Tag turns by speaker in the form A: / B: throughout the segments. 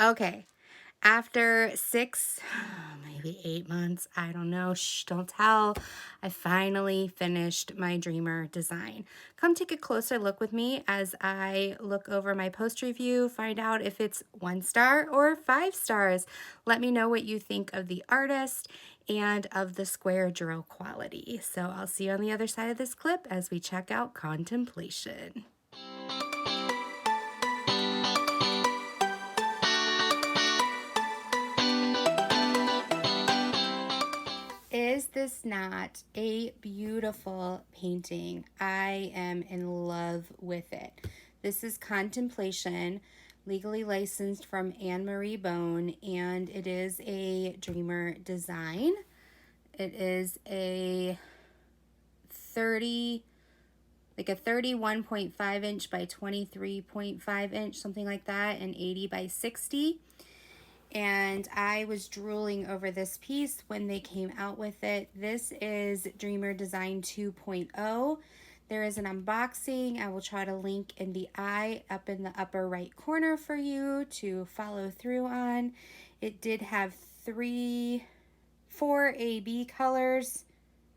A: Okay, after 6, maybe 8 months, I don't know, shh, don't tell, I finally finished my dreamer design. Come take a closer look with me as I look over my post review, find out if it's 1 star or 5 stars. Let me know what you think of the artist and of the square drill quality. So I'll see you on the other side of this clip as we check out Contemplation. Is this not a beautiful painting? I am in love with it. This is Contemplation, legally licensed from Anne-Marie Bone, and it is a dreamer design. It is a 31.5 inch by 23.5 inch, something like that, and 80 by 60. And I was drooling over this piece when they came out with it. This is Dreamer Design 2.0. There is an unboxing. I will try to link in the eye up in the upper right corner for you to follow through on. It did have 4 AB colors,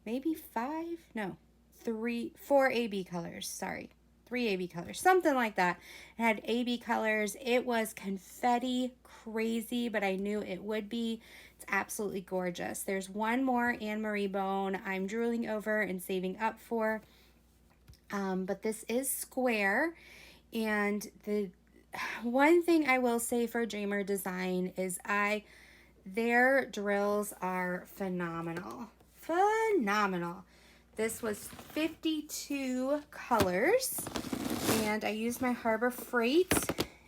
A: maybe 5? No, 4 AB colors, sorry. 3 AB colors, something like that. It had AB colors. It was confetti crazy, but I knew it would be. It's absolutely gorgeous. There's one more Anne-Marie Bone I'm drooling over and saving up for. But this is square. And the one thing I will say for Dreamer Design is their drills are phenomenal. Phenomenal. This was 52 colors, and I used my Harbor Freight,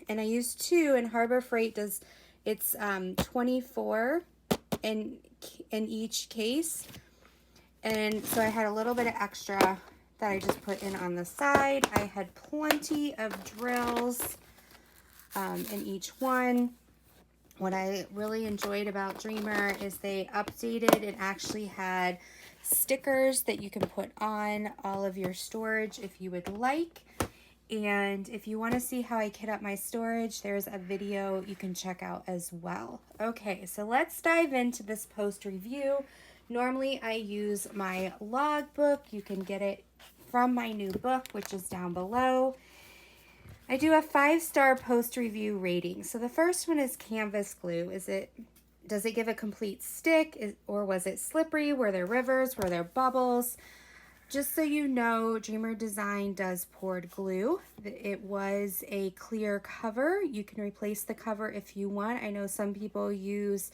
A: and I used 2, and Harbor Freight does, it's 24 in each case, and so I had a little bit of extra that I just put in on the side. I had plenty of drills in each one. What I really enjoyed about Dreamer is they updated and actually had stickers that you can put on all of your storage if you would like. And if you want to see how I kit up my storage, there's a video you can check out as well. Okay, so let's dive into this post review. Normally I use my Logbook. You can get it from my new book, which is down below. I do a 5-star post review rating. So the first one is canvas glue. Does it give a complete stick, or was it slippery? Were there rivers? Were there bubbles? Just so you know, Dreamer Design does poured glue. It was a clear cover. You can replace the cover if you want. I know some people use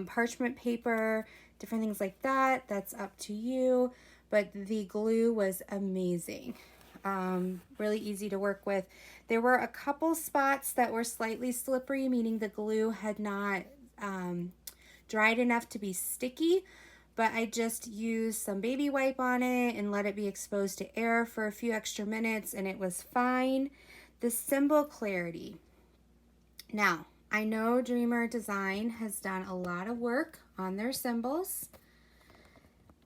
A: parchment paper, different things like that. That's up to you. But the glue was amazing. Really easy to work with. There were a couple spots that were slightly slippery, meaning the glue had not dried enough to be sticky, but I just used some baby wipe on it and let it be exposed to air for a few extra minutes, and it was fine. The symbol clarity. Now, I know Dreamer Design has done a lot of work on their symbols.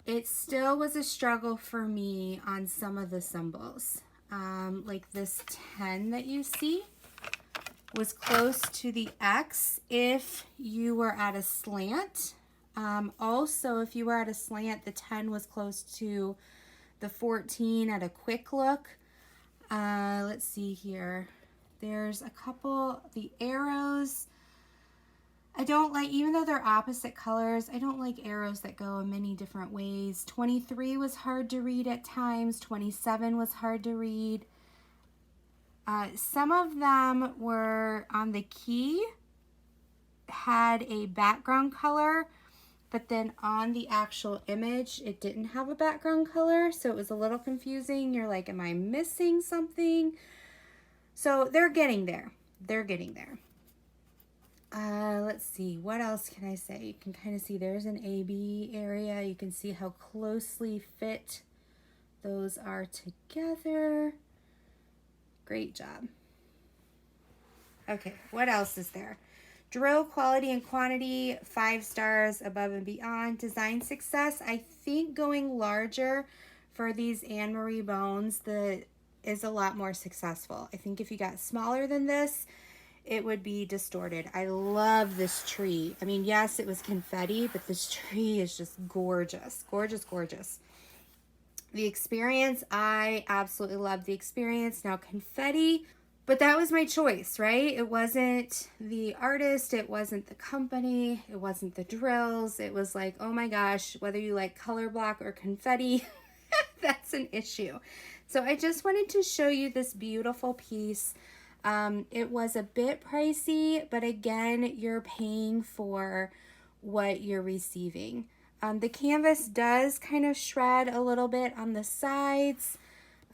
A: It still was a struggle for me on some of the symbols. Like this 10 that you see was close to the X if you were at a slant. Also, if you were at a slant, the 10 was close to the 14 at a quick look. Let's see here. There's a couple, the arrows. I don't like, even though they're opposite colors, I don't like arrows that go in many different ways. 23 was hard to read at times. 27 was hard to read. Some of them were on the key, had a background color, but then on the actual image, it didn't have a background color, so it was a little confusing. You're like, am I missing something? So they're getting there. They're getting there. Let's see, what else can I say? You can kind of see there's an AB area. You can see how closely fit those are together. Great job. Okay, what else is there? Drill quality and quantity, 5 stars, above and beyond. Design success, I think going larger for these Anne-Marie bones is a lot more successful. I think if you got smaller than this, it would be distorted. I love this tree. I mean, yes, it was confetti, but this tree is just gorgeous, gorgeous, gorgeous. The experience, I absolutely love the experience. Now confetti, but that was my choice, right? It wasn't the artist, it wasn't the company, it wasn't the drills. It was like, oh my gosh, whether you like color block or confetti, that's an issue. So I just wanted to show you this beautiful piece. It was a bit pricey, but again, you're paying for what you're receiving. The canvas does kind of shred a little bit on the sides.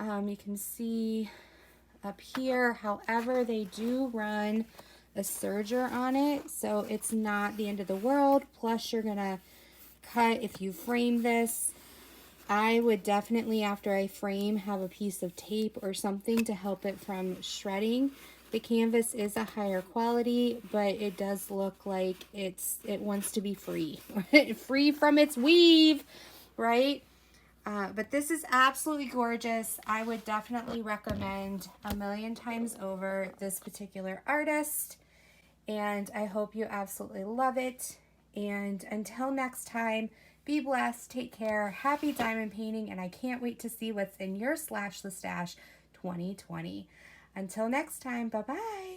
A: You can see up here, however, they do run a serger on it, so it's not the end of the world. Plus, you're gonna cut if you frame this. I would definitely, after I frame, have a piece of tape or something to help it from shredding. The canvas is a higher quality, but it does look like it wants to be free. Free from its weave, right? But this is absolutely gorgeous. I would definitely recommend a million times over this particular artist. And I hope you absolutely love it. And until next time, be blessed, take care, happy diamond painting, and I can't wait to see what's in your Slash the Stash 2020. Until next time, bye-bye.